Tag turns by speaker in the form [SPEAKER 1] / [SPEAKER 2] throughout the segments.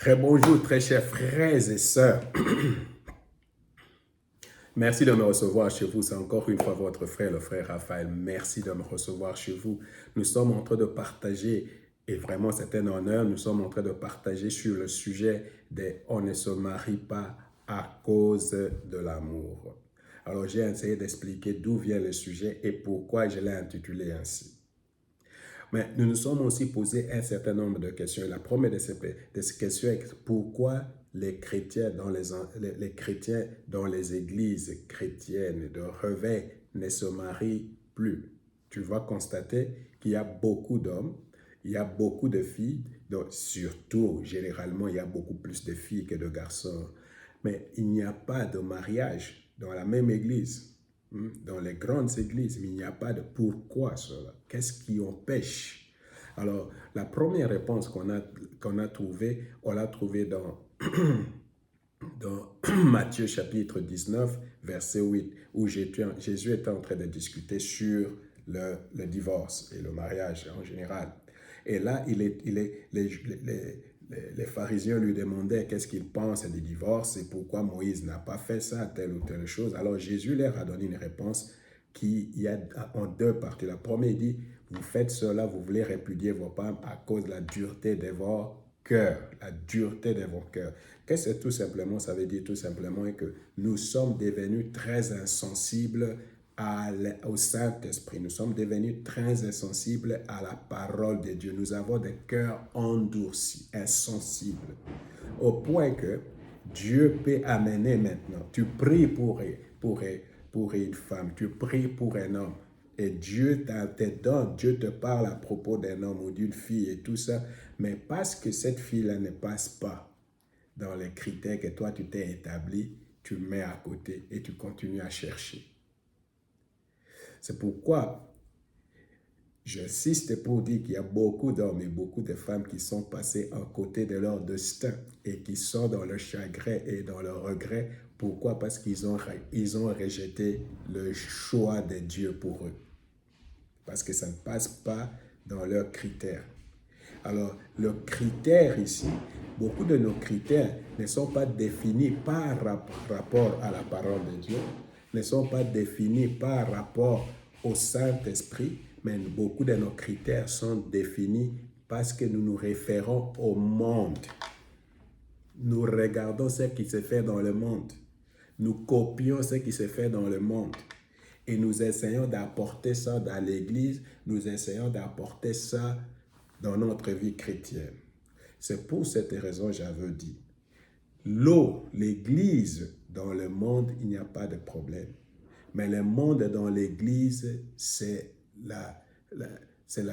[SPEAKER 1] Rebonjour, très chers frères et sœurs. Merci de me recevoir chez vous. C'est encore une fois votre frère, le frère Raphaël. Merci de me recevoir chez vous. Nous sommes en train de partager, et vraiment c'est un honneur, nous sommes en train de partager sur le sujet de « On ne se marie pas à cause de l'amour ». Alors j'ai essayé d'expliquer d'où vient le sujet et pourquoi je l'ai intitulé ainsi. Mais nous nous sommes aussi posé un certain nombre de questions. La première de ces questions est pourquoi les chrétiens les chrétiens dans les églises chrétiennes de réveil ne se marient plus. Tu vas constater qu'il y a beaucoup d'hommes, il y a beaucoup de filles, donc surtout, généralement, il y a beaucoup plus de filles que de garçons. Mais il n'y a pas de mariage dans la même église. Dans les grandes églises, mais il n'y a pas de pourquoi cela. Qu'est-ce qui empêche? Alors, la première réponse qu'on a trouvée, on l'a trouvée dans Matthieu chapitre 19, verset 8, où Jésus était en train de discuter sur le divorce et le mariage en général. Et là, les pharisiens lui demandaient qu'est-ce qu'ils pensent du divorce et pourquoi Moïse n'a pas fait ça, telle ou telle chose. Alors Jésus leur a donné une réponse qui y a en deux parties. La première, il dit, vous faites cela, vous voulez répudier vos femmes à cause de la dureté de vos cœurs. La dureté de vos cœurs. Qu'est-ce que tout simplement, ça veut dire tout simplement que nous sommes devenus très insensibles au Saint-Esprit. Nous sommes devenus très insensibles à la parole de Dieu. Nous avons des cœurs endurcis, insensibles, au point que Dieu peut amener maintenant. Tu pries pour une femme, tu pries pour un homme, et Dieu te donne, Dieu te parle à propos d'un homme ou d'une fille et tout ça, mais parce que cette fille-là ne passe pas dans les critères que toi tu t'es établi, tu mets à côté et tu continues à chercher. C'est pourquoi j'insiste pour dire qu'il y a beaucoup d'hommes et beaucoup de femmes qui sont passés à côté de leur destin et qui sont dans le chagrin et dans le regret. Pourquoi? Parce qu'ils ont rejeté le choix de Dieu pour eux. Parce que ça ne passe pas dans leurs critères. Alors, le critère ici, beaucoup de nos critères ne sont pas définis par rapport à la parole de Dieu, ne sont pas définis par rapport au Saint-Esprit, mais beaucoup de nos critères sont définis parce que nous nous référons au monde. Nous regardons ce qui se fait dans le monde. Nous copions ce qui se fait dans le monde. Et nous essayons d'apporter ça dans l'Église, nous essayons d'apporter ça dans notre vie chrétienne. C'est pour cette raison que j'avais dit, l'Église dans le monde, il n'y a pas de problème. Mais le monde dans l'Église, c'est la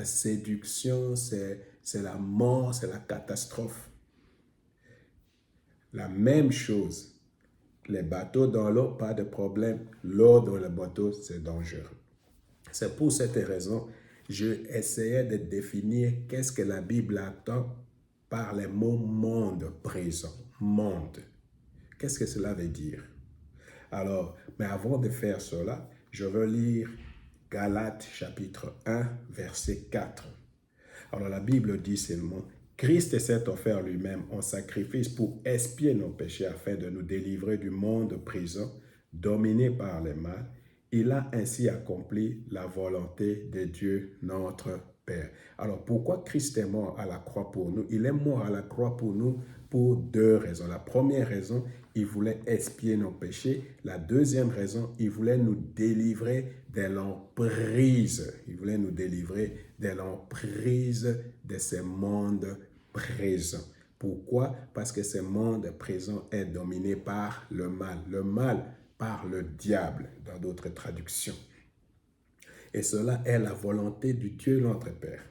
[SPEAKER 1] séduction, c'est la mort, c'est la catastrophe. La même chose. Les bateaux dans l'eau, pas de problème. L'eau dans le bateau, c'est dangereux. C'est pour cette raison, je essayais de définir qu'est-ce que la Bible attend par le mot monde présent. Monde. Qu'est-ce que cela veut dire? Alors, mais avant de faire cela, je veux lire Galates chapitre 1, verset 4. Alors la Bible dit seulement, Christ s'est offert lui-même en sacrifice pour expier nos péchés afin de nous délivrer du monde présent dominé par le mal. Il a ainsi accompli la volonté de Dieu notre Père. Alors pourquoi Christ est mort à la croix pour nous? Il est mort à la croix pour nous pour deux raisons. La première raison, il voulait expier nos péchés. La deuxième raison, il voulait nous délivrer de l'emprise. Il voulait nous délivrer de l'emprise de ce monde présent. Pourquoi? Parce que ce monde présent est dominé par le mal. Le mal par le diable, dans d'autres traductions. Et cela est la volonté du Dieu notre Père.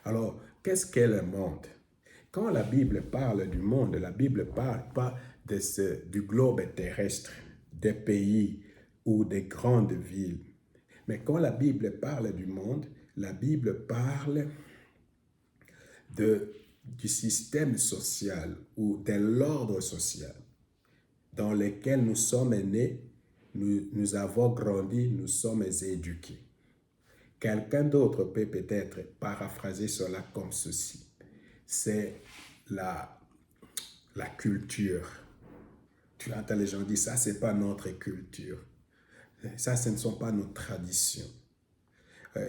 [SPEAKER 1] Alors, qu'est-ce qu'est le monde? Quand la Bible parle du monde, la Bible ne parle pas du globe terrestre, des pays ou des grandes villes. Mais quand la Bible parle du monde, la Bible parle du système social ou de l'ordre social dans lequel nous sommes nés, nous avons grandi, nous sommes éduqués. Quelqu'un d'autre peut peut-être paraphraser cela comme ceci. C'est la, la culture. Tu entends les gens dire, ça, ce n'est pas notre culture. Ça, ce ne sont pas nos traditions.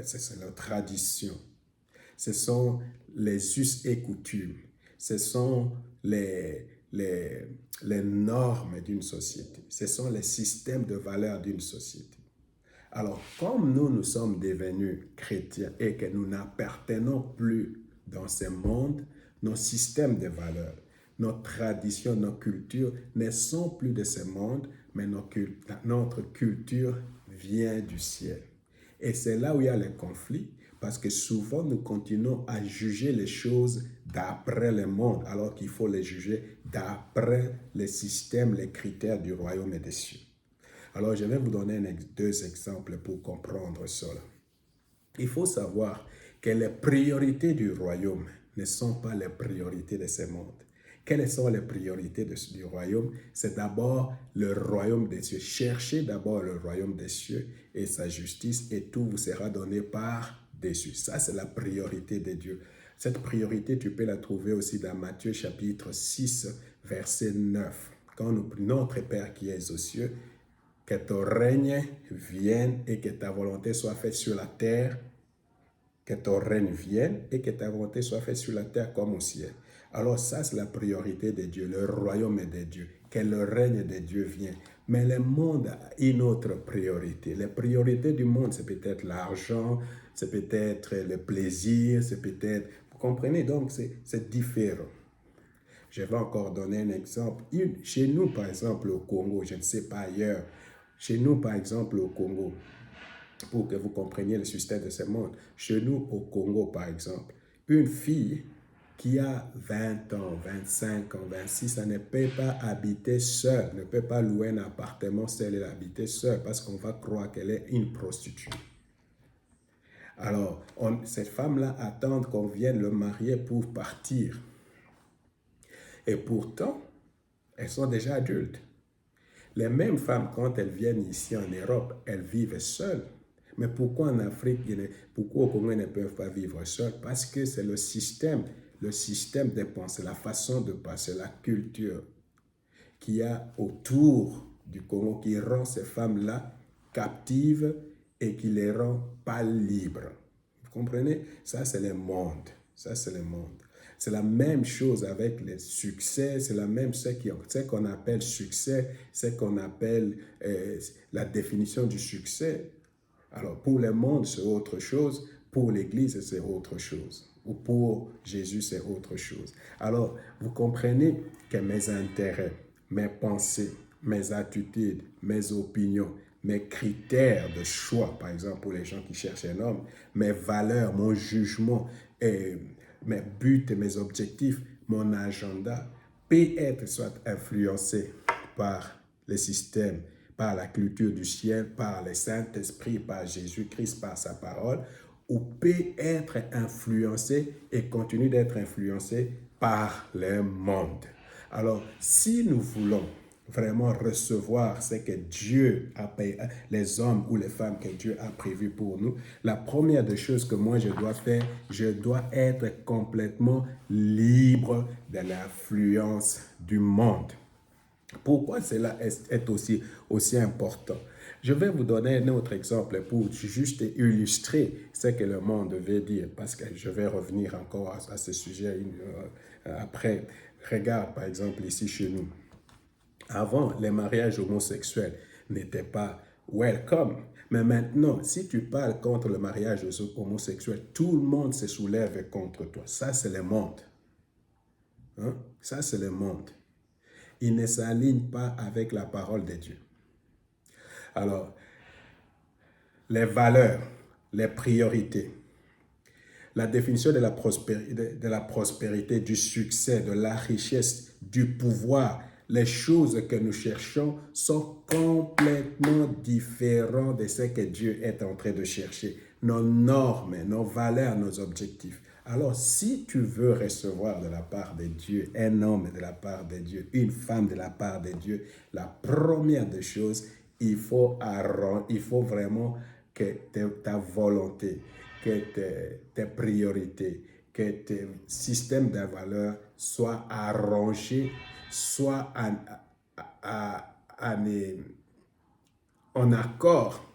[SPEAKER 1] C'est nos traditions. Ce sont les us et coutumes. Ce sont les normes d'une société. Ce sont les systèmes de valeurs d'une société. Alors, comme nous sommes devenus chrétiens et que nous n'appartenons plus dans ce monde, nos systèmes de valeurs, nos traditions, nos cultures ne sont plus de ce monde, mais notre culture vient du ciel. Et c'est là où il y a le conflit, parce que souvent nous continuons à juger les choses d'après le monde, alors qu'il faut les juger d'après les systèmes, les critères du royaume des cieux. Alors, je vais vous donner deux exemples pour comprendre cela. Il faut savoir que les priorités du royaume ne sont pas les priorités de ce monde. Quelles sont les priorités du royaume? C'est d'abord le royaume des cieux. Cherchez d'abord le royaume des cieux et sa justice, et tout vous sera donné par-dessus. Ça, c'est la priorité de Dieu. Cette priorité, tu peux la trouver aussi dans Matthieu chapitre 6, verset 9. Quand nous prions notre Père qui est aux cieux, que ton règne vienne et que ta volonté soit faite sur la terre. Que ton règne vienne et que ta volonté soit faite sur la terre comme au ciel. Alors ça, c'est la priorité de Dieu. Le royaume est de Dieu. Que le règne de Dieu vienne. Mais le monde a une autre priorité. Les priorités du monde, c'est peut-être l'argent, c'est peut-être le plaisir, c'est peut-être... Vous comprenez? Donc, c'est différent. Je vais encore donner un exemple. Chez nous, par exemple, au Congo, je ne sais pas ailleurs, chez nous, par exemple, au Congo, pour que vous compreniez le système de ce monde, chez nous, au Congo, par exemple, une fille qui a 20 ans, 25 ans, 26 ans, ne peut pas habiter seule, ne peut pas louer un appartement seule et habiter seule parce qu'on va croire qu'elle est une prostituée. Alors, cette femme-là attend qu'on vienne le marier pour partir. Et pourtant, elles sont déjà adultes. Les mêmes femmes, quand elles viennent ici en Europe, elles vivent seules. Mais pourquoi en Afrique, pourquoi au Congo, elles ne peuvent pas vivre seules? Parce que c'est le système de pensée, la façon de penser, la culture qu'il y a autour du Congo qui rend ces femmes-là captives et qui les rend pas libres. Vous comprenez? Ça, c'est le monde. Ça, c'est le monde. C'est la même chose avec les succès, c'est la même chose ce qu'on appelle succès, ce qu'on appelle la définition du succès. Alors, pour le monde, c'est autre chose, pour l'Église, c'est autre chose, ou pour Jésus, c'est autre chose. Alors, vous comprenez que mes intérêts, mes pensées, mes attitudes, mes opinions, mes critères de choix, par exemple pour les gens qui cherchent un homme, mes valeurs, mon jugement, mes buts et mes objectifs, mon agenda, peut être soit influencé par les systèmes, par la culture du ciel, par le Saint-Esprit, par Jésus-Christ, par sa parole, ou peut être influencé et continue d'être influencé par le monde. Alors, si nous voulons vraiment recevoir ce que Dieu a payé, les hommes ou les femmes que Dieu a prévu pour nous, la première des choses que moi je dois faire, je dois être complètement libre de l'influence du monde. Pourquoi cela est aussi important? Je vais vous donner un autre exemple pour juste illustrer ce que le monde veut dire, parce que je vais revenir encore à ce sujet après. Regarde, par exemple, ici chez nous. Avant, les mariages homosexuels n'étaient pas welcome. Mais maintenant, si tu parles contre le mariage homosexuel, tout le monde se soulève contre toi. Ça, c'est le monde. Hein? Ça, c'est le monde. Il ne s'aligne pas avec la parole de Dieu. Alors, les valeurs, les priorités, la définition de la prospérité, du succès, de la richesse, du pouvoir, les choses que nous cherchons sont complètement différentes de ce que Dieu est en train de chercher. Nos normes, nos valeurs, nos objectifs. Alors, si tu veux recevoir de la part de Dieu, un homme de la part de Dieu, une femme de la part de Dieu, la première des choses, il faut vraiment que ta volonté, que tes priorités, que tes systèmes de valeurs soient arrangés, soient en accord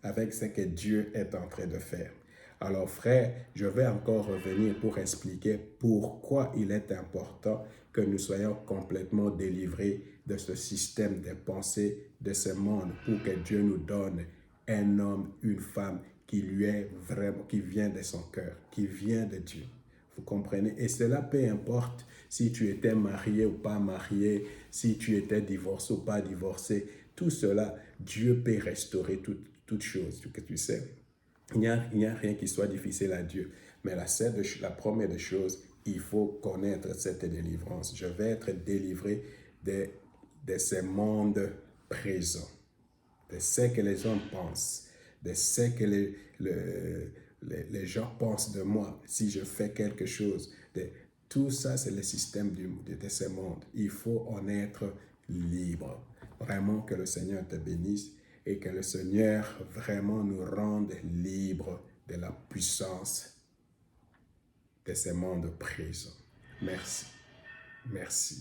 [SPEAKER 1] avec ce que Dieu est en train de faire. Alors frère, je vais encore revenir pour expliquer pourquoi il est important que nous soyons complètement délivrés de ce système de pensée, de ce monde, pour que Dieu nous donne un homme, une femme qui lui est vraiment, qui vient de son cœur, qui vient de Dieu. Vous comprenez? Et cela peu importe si tu étais marié ou pas marié, si tu étais divorcé ou pas divorcé, tout cela, Dieu peut restaurer toutes choses, que tu sais. Il n'y a rien qui soit difficile à Dieu. Mais la première des choses, il faut connaître cette délivrance. Je vais être délivré de ce monde présent, de ce que les hommes pensent, de ce que les gens pensent de moi si je fais quelque chose. Tout ça, c'est le système de ce monde. Il faut en être libre. Vraiment que le Seigneur te bénisse et que le Seigneur vraiment nous rende libres de la puissance de ce monde présent. Merci. Merci.